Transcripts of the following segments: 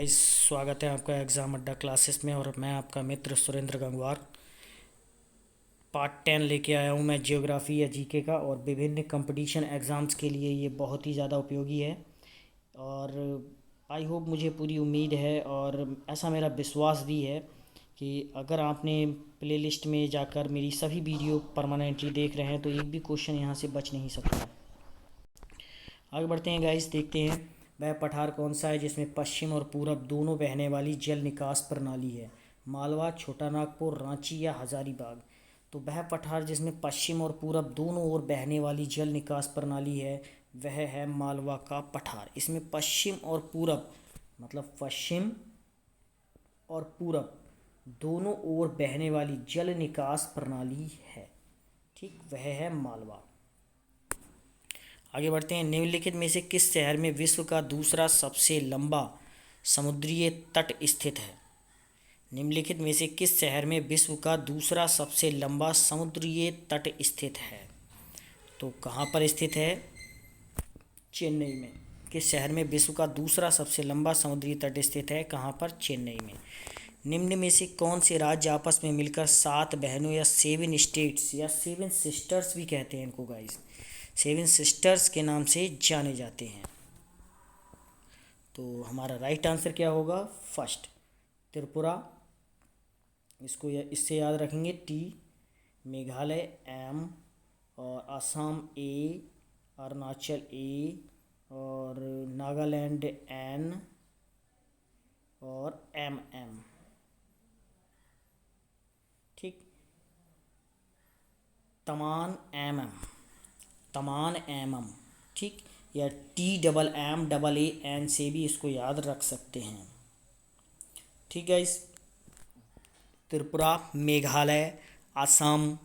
Guys, स्वागत है आपका एग्ज़ाम अड्डा क्लासेस में। और मैं आपका मित्र सुरेंद्र गंगवार पार्ट 10 लेके आया हूँ मैं जियोग्राफी या जीके का। और विभिन्न कंपटीशन एग्ज़ाम्स के लिए ये बहुत ही ज़्यादा उपयोगी है। और आई होप, मुझे पूरी उम्मीद है और ऐसा मेरा विश्वास भी है कि अगर आपने प्लेलिस्ट में जाकर मेरी सभी वीडियो परमानेंटली देख रहे हैं तो एक भी क्वेश्चन यहाँ से बच नहीं सकता। आगे बढ़ते हैं गाइस, देखते हैं वह पठार कौन सा है जिसमें पश्चिम और पूरब दोनों बहने वाली जल निकास प्रणाली है। मालवा, छोटा नागपुर, रांची या हजारीबाग। तो वह पठार जिसमें पश्चिम और पूरब दोनों ओर बहने वाली जल निकास प्रणाली है वह है मालवा का पठार। इसमें पश्चिम और पूरब मतलब पश्चिम और पूरब दोनों ओर बहने वाली जल निकास प्रणाली है। ठीक, वह है मालवा। आगे बढ़ते हैं। निम्नलिखित में से किस शहर में विश्व का दूसरा सबसे लंबा समुद्रीय तट स्थित है? निम्नलिखित में से किस शहर में विश्व का दूसरा सबसे लंबा समुद्रीय तट स्थित है? तो कहाँ पर स्थित है? चेन्नई में। किस शहर में विश्व का दूसरा सबसे लंबा समुद्री तट स्थित है? कहाँ पर? चेन्नई में। निम्न में से कौन से राज्य आपस में मिलकर 7 बहनों या 7 स्टेट्स या 7 सिस्टर्स भी कहते हैं इनको गाइस, 7 सिस्टर्स के नाम से जाने जाते हैं? तो हमारा राइट आंसर क्या होगा? फर्स्ट, त्रिपुरा। इससे याद रखेंगे टी, मेघालय एम, और असम ए, अरुणाचल ए, और नागालैंड एन, और एम एम। ठीक, तमान एम एम, तमान एम एम। ठीक, या TMMAN से भी इसको याद रख सकते हैं। ठीक है, इस त्रिपुरा, मेघालय, असम,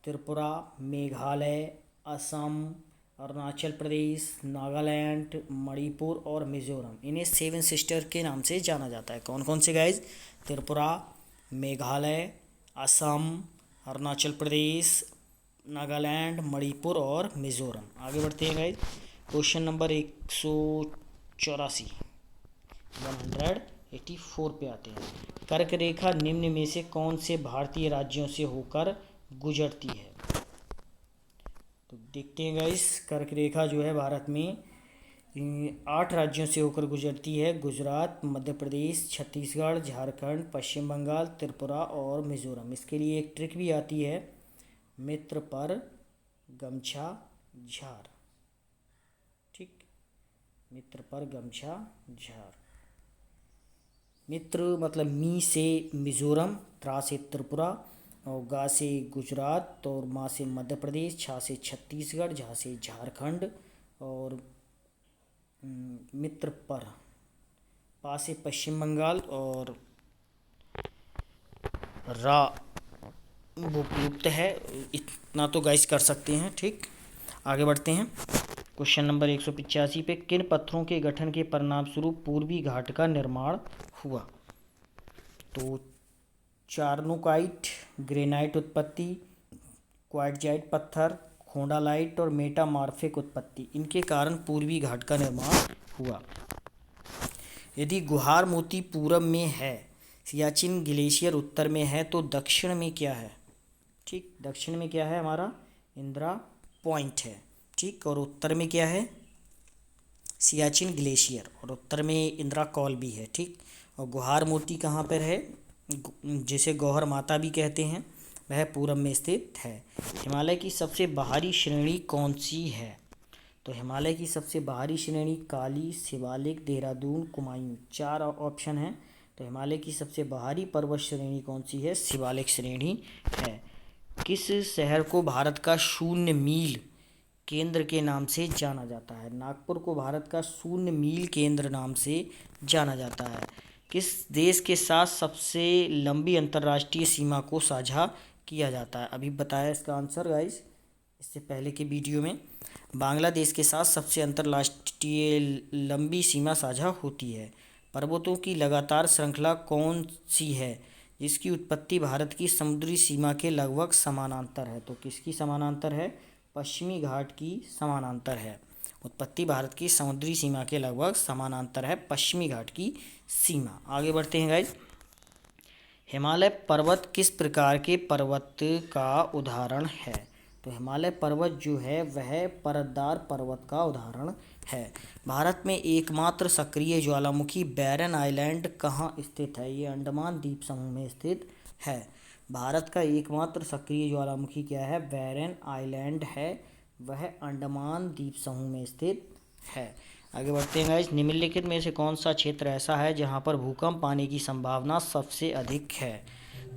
त्रिपुरा, मेघालय, असम, अरुणाचल प्रदेश, नागालैंड, मणिपुर और मिजोरम, इन्हें 7 सिस्टर के नाम से जाना जाता है। कौन कौन से गाइज? त्रिपुरा, मेघालय, असम, अरुणाचल प्रदेश, नागालैंड, मणिपुर और मिजोरम। आगे बढ़ते हैं गाइज, क्वेश्चन नंबर 184 पे आते हैं। कर्क रेखा निम्न में से कौन से भारतीय राज्यों से होकर गुजरती है? तो देखते हैं गाइस, कर्क रेखा जो है भारत में 8 राज्यों से होकर गुजरती है। गुजरात, मध्य प्रदेश, छत्तीसगढ़, झारखंड, पश्चिम बंगाल, त्रिपुरा और मिजोरम। इसके लिए एक ट्रिक भी आती है, मित्र पर गमछा झार। ठीक, मित्र पर गमछा झार। मित्र मतलब मी से मिजोरम, त्रा से त्रिपुरा, और गा से गुजरात, और मा से मध्य प्रदेश, छा से छत्तीसगढ़, झा से झारखंड, और मित्र पर पा से पश्चिम बंगाल, और रा वो युक्त है। इतना तो गाइस कर सकते हैं। ठीक, आगे बढ़ते हैं। क्वेश्चन नंबर 185 पे किन पत्थरों के गठन के परिणाम स्वरूप पूर्वी घाट का निर्माण हुआ? तो चार्नोकाइट, ग्रेनाइट उत्पत्ति, क्वार्टजाइट पत्थर, खोंडालाइट और मेटामार्फिक उत्पत्ति, इनके कारण पूर्वी घाट का निर्माण हुआ। यदि गुहार मोती पूरब में है, सियाचिन ग्लेशियर उत्तर में है, तो दक्षिण में क्या है? ठीक, दक्षिण में क्या है? हमारा इंदिरा पॉइंट है। ठीक, और उत्तर में क्या है? सियाचिन ग्लेशियर, और उत्तर में इंदिरा कॉल भी है। ठीक, और गुहार मोती कहाँ पर है? जिसे गौहर माता भी कहते हैं, वह पूरब में स्थित है। हिमालय की सबसे बाहरी श्रेणी कौन सी है? तो हिमालय की सबसे बाहरी श्रेणी काली, शिवालिक, देहरादून, कुमायूं, 4 ऑप्शन हैं। तो हिमालय की सबसे बाहरी पर्वत श्रेणी कौन सी है? शिवालिक श्रेणी है। किस शहर को भारत का 0 मील केंद्र के नाम से जाना जाता है? नागपुर को भारत का 0 मील केंद्र नाम से जाना जाता है। किस देश के साथ सबसे लंबी अंतर्राष्ट्रीय सीमा को साझा किया जाता है? अभी बताया इसका आंसर गाइस इससे पहले के वीडियो में। बांग्लादेश के साथ सबसे अंतर्राष्ट्रीय लंबी सीमा साझा होती है। पर्वतों की लगातार श्रृंखला कौन सी है जिसकी उत्पत्ति भारत की समुद्री सीमा के लगभग समानांतर है? तो किसकी समानांतर है? पश्चिमी घाट की समानांतर है। उत्पत्ति भारत की समुद्री सीमा के लगभग समानांतर है पश्चिमी घाट की सीमा। आगे बढ़ते हैं गाइज। हिमालय पर्वत किस प्रकार के पर्वत का उदाहरण है? तो हिमालय पर्वत जो है वह परतदार पर्वत का उदाहरण है। भारत में एकमात्र सक्रिय ज्वालामुखी बैरन आइलैंड कहाँ स्थित है? ये अंडमान द्वीप समूह में स्थित है। भारत का एकमात्र सक्रिय ज्वालामुखी क्या है? बैरन आइलैंड है, वह अंडमान द्वीप समूह में स्थित है। आगे बढ़ते हैं गाइस। निम्नलिखित में से कौन सा क्षेत्र ऐसा है जहां पर भूकंप आने की संभावना सबसे अधिक है?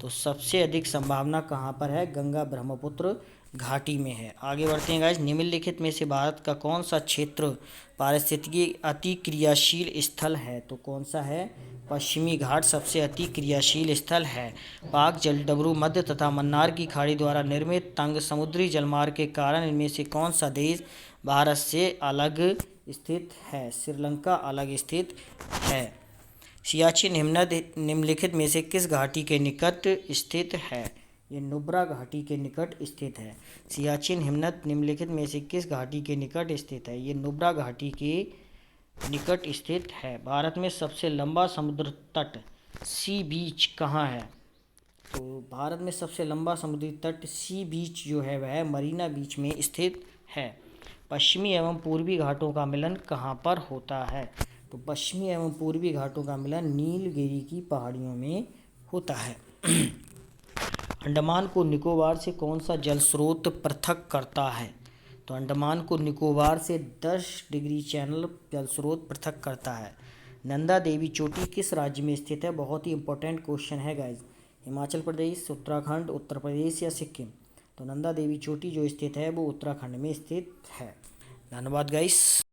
तो सबसे अधिक संभावना कहां पर है? गंगा ब्रह्मपुत्र घाटी में है। आगे बढ़ते हैं गाइस। निम्नलिखित में से भारत का कौन सा क्षेत्र पारिस्थितिकी अति क्रियाशील स्थल है? तो कौन सा है? पश्चिमी घाट सबसे अति क्रियाशील स्थल है। पाक जलडमरू मध्य तथा मन्नार की खाड़ी द्वारा निर्मित तंग समुद्री जलमार्ग के कारण इनमें से कौन सा देश भारत से अलग स्थित है? श्रीलंका अलग स्थित है। सियाचिन हिमनद निम्नलिखित में से किस घाटी के निकट स्थित है? ये नुब्रा घाटी के निकट स्थित है। सियाचिन हिमनद निम्नलिखित में से किस घाटी के निकट स्थित है? ये नुब्रा घाटी के निकट स्थित है। भारत में सबसे लंबा समुद्र तट सी बीच कहाँ है? तो भारत में सबसे लंबा समुद्री तट सी बीच जो है वह मरीना बीच में स्थित है। पश्चिमी एवं पूर्वी घाटों का मिलन कहाँ पर होता है? तो पश्चिमी एवं पूर्वी घाटों का मिलन नीलगिरी की पहाड़ियों में होता है। अंडमान को निकोबार से कौन सा जल स्रोत पृथक करता है? तो अंडमान को निकोबार से 10 डिग्री चैनल जल स्रोत पृथक करता है। नंदा देवी चोटी किस राज्य में स्थित है? बहुत ही इंपॉर्टेंट क्वेश्चन है गाइज। हिमाचल प्रदेश, उत्तराखंड, उत्तर प्रदेश या सिक्किम? तो नंदा देवी चोटी जो स्थित है वो उत्तराखंड में स्थित है। धन्यवाद गाइस।